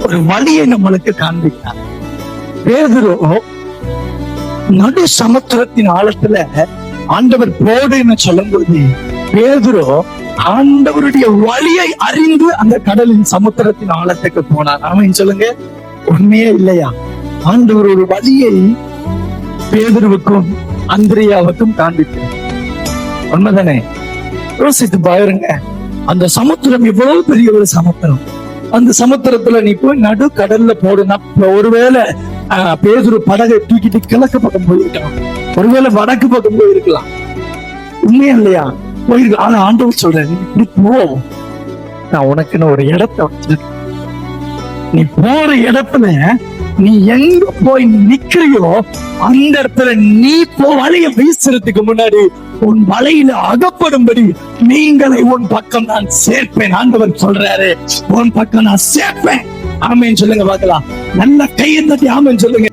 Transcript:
ஒரு வழியை நம்மளுக்கு காண்பித்தார். பேதுரு நடு சமுத்திரத்தின் ஆழத்துல ஆண்டவர் போடுன்னு சொல்லும்போது பேதுரு ஆண்டவருடைய வழியை அறிந்து அந்த கடலின் சமுத்திரத்தின் ஆழத்துக்கு போனார். ஆமென் சொல்லுங்க. உண்மையே இல்லையா? ஆண்டவர் ஒரு வழியை பேதுருவுக்கும் அந்திரியாவுக்கும் காண்பித்தார். உண்மைதானே? யோசித்து பாருங்க. அந்த சமுத்திரம் எவ்வளவு பெரிய ஒரு சமுத்திரம். அந்த சமுத்திரத்துல நீ போய் நடு கடல்ல போடுனா, ஒருவேளை பேதுரு படகை தூக்கிட்டு கிழக்கு பக்கம் போயிருக்கலாம், ஒருவேளை வடக்கு பக்கம் போயிருக்கலாம். உண்மையா இல்லையா? போயிருக்கலாம். ஆனா ஆண்டவர் சொல்றேன், இப்படி போ, நான் உனக்குன்னு ஒரு இடத்தை வச்சிருக்கேன். நீ போற இடத்துல நீ எங்க போய் நிக்கிறியோ அந்த இடத்துல நீ வலைய வீசுறதுக்கு முன்னாடி உன் வலையில அகப்படும்படி நீங்களை உன் பக்கம் நான் சேர்ப்பேன். ஆண்டவர் சொல்றாரு, உன் பக்கம் நான் சேர்ப்பேன். ஆமென் சொல்லுங்க பார்க்கலாம். நல்ல கையை தட்டி ஆமென் சொல்லுங்க.